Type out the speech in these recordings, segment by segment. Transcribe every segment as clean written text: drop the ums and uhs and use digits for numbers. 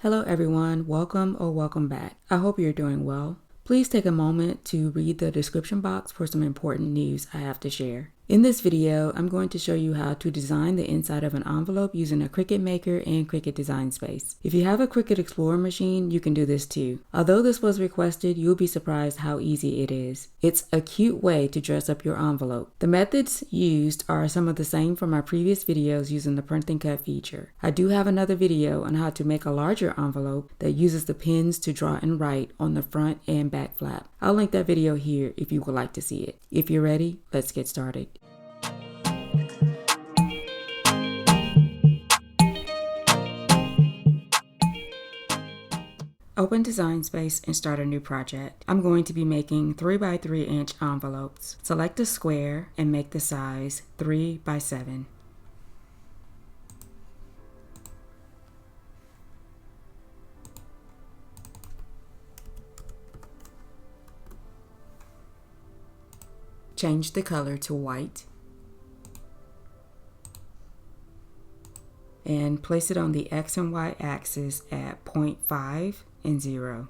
Hello everyone, welcome or welcome back. I hope you're doing well. Please take a moment to read the description box for some important news I have to share. In this video, I'm going to show you how to design the inside of an envelope using a Cricut Maker and Cricut Design Space. If you have a Cricut Explorer machine, you can do this too. Although this was requested, you'll be surprised how easy it is. It's a cute way to dress up your envelope. The methods used are some of the same from my previous videos using the print and cut feature. I do have another video on how to make a larger envelope that uses the pins to draw and write on the front and back flap. I'll link that video here if you would like to see it. If you're ready, let's get started. Open Design Space and start a new project. I'm going to be making 3x3 inch envelopes. Select a square and make the size 3x7. Change the color to white and place it on the X and Y axis at 0.5 and 0.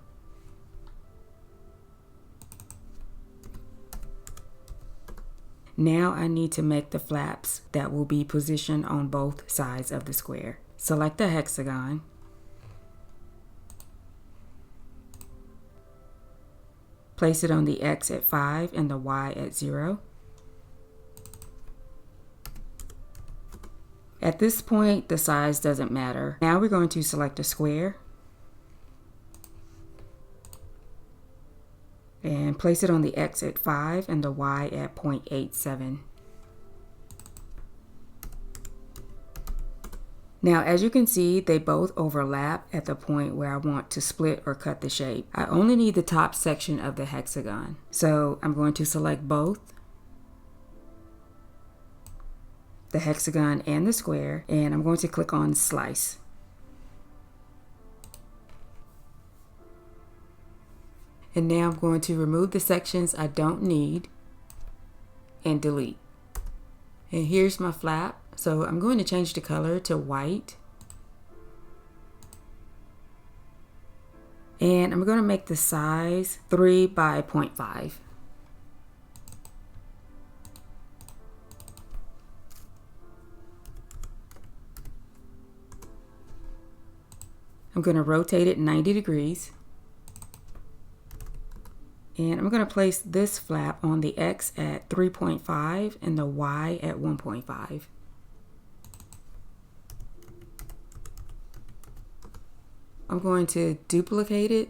Now I need to make the flaps that will be positioned on both sides of the square. Select a hexagon. Place it on the X at 5 and the Y at 0. At this point, the size doesn't matter. Now we're going to select a square and place it on the X at 5 and the Y at 0.87. Now, as you can see, they both overlap at the point where I want to split or cut the shape. I only need the top section of the hexagon. So I'm going to select both, the hexagon and the square, and I'm going to click on Slice. And now I'm going to remove the sections I don't need and delete. And here's my flap. So I'm going to change the color to white. And I'm going to make the size 3 by 0.5. I'm going to rotate it 90 degrees. And I'm going to place this flap on the X at 3.5 and the Y at 1.5. I'm going to duplicate it.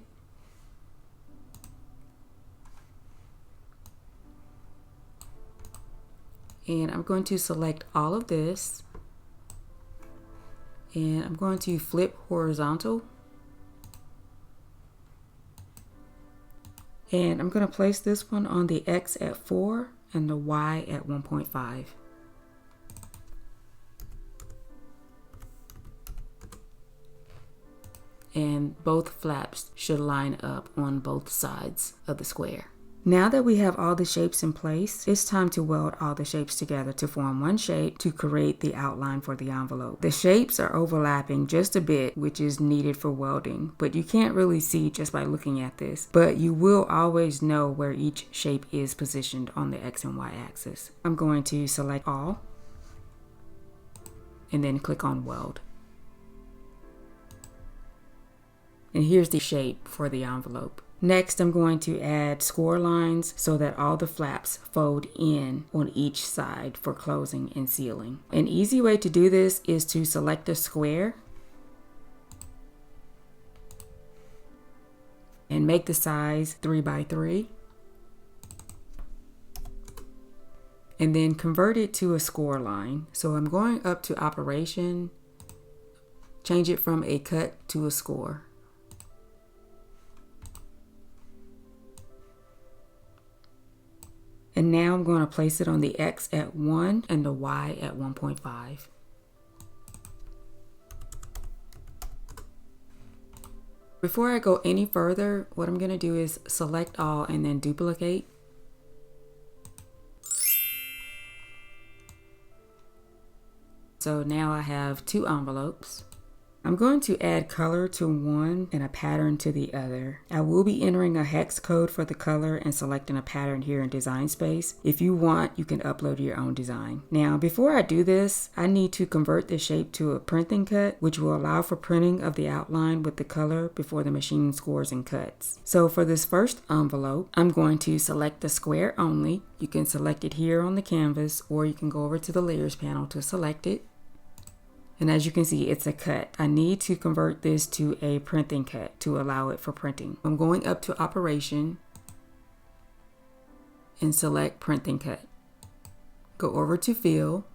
And I'm going to select all of this. And I'm going to flip horizontal. And I'm going to place this one on the X at 4 and the Y at 1.5. And both flaps should line up on both sides of the square. Now that we have all the shapes in place, it's time to weld all the shapes together to form one shape to create the outline for the envelope. The shapes are overlapping just a bit, which is needed for welding, but you can't really see just by looking at this. But you will always know where each shape is positioned on the X and Y axis. I'm going to select all and then click on Weld. And here's the shape for the envelope. Next, I'm going to add score lines so that all the flaps fold in on each side for closing and sealing. An easy way to do this is to select a square and make the size 3 by 3. And then convert it to a score line. So I'm going up to Operation, change it from a cut to a score. And now I'm going to place it on the X at 1 and the Y at 1.5. Before I go any further, what I'm going to do is select all and then duplicate. So now I have two envelopes. I'm going to add color to one and a pattern to the other. I will be entering a hex code for the color and selecting a pattern here in Design Space. If you want, you can upload your own design. Now, before I do this, I need to convert the shape to a printing cut, which will allow for printing of the outline with the color before the machine scores and cuts. So for this first envelope, I'm going to select the square only. You can select it here on the canvas, or you can go over to the layers panel to select it. And as you can see, it's a cut. I need to convert this to a printing cut to allow it for printing. I'm going up to Operation and select Printing Cut. Go over to Fill,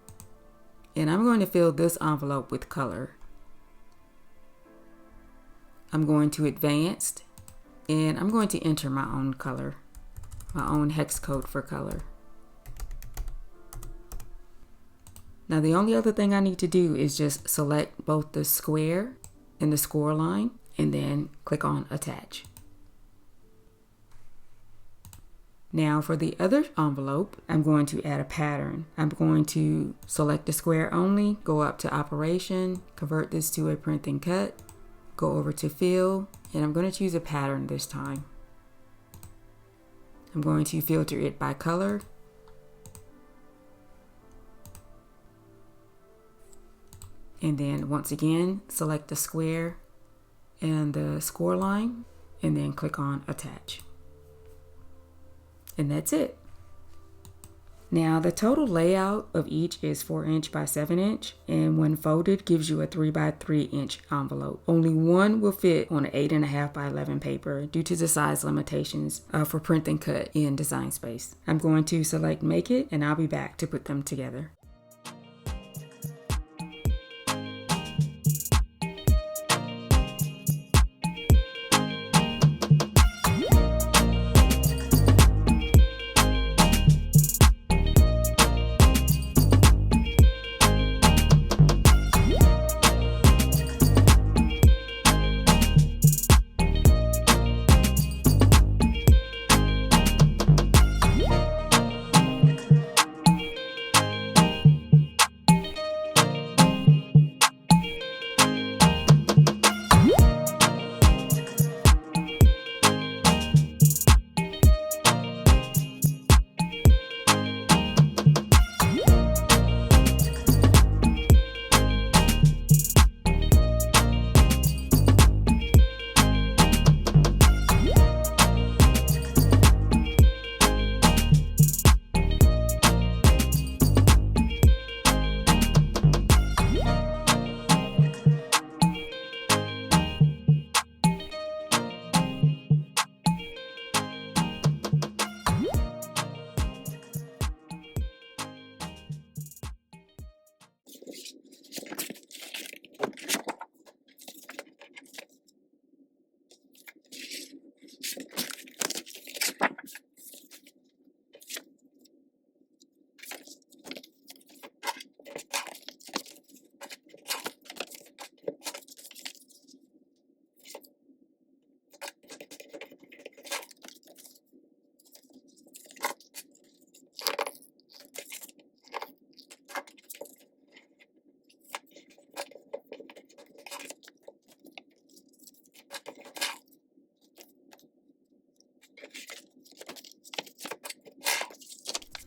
and I'm going to fill this envelope with color. I'm going to Advanced, and I'm going to enter my own color, my own hex code for color. Now the only other thing I need to do is just select both the square and the score line and then click on Attach. Now for the other envelope, I'm going to add a pattern. I'm going to select the square only, go up to Operation, convert this to a printing cut, go over to Fill, and I'm going to choose a pattern this time. I'm going to filter it by color. And then once again, select the square and the score line, and then click on Attach. And that's it. Now the total layout of each is 4 inch by 7 inch, and when folded gives you a 3 by 3 inch envelope. Only one will fit on an 8.5 by 11 paper due to the size limitations for print and cut in Design Space. I'm going to select Make It, and I'll be back to put them together.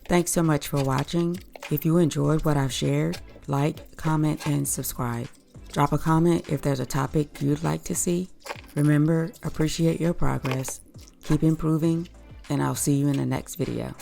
Thanks so much for watching. If you enjoyed what I've shared, like, comment, and subscribe. Drop a comment if there's a topic you'd like to see. Remember, appreciate your progress, keep improving, and I'll see you in the next video.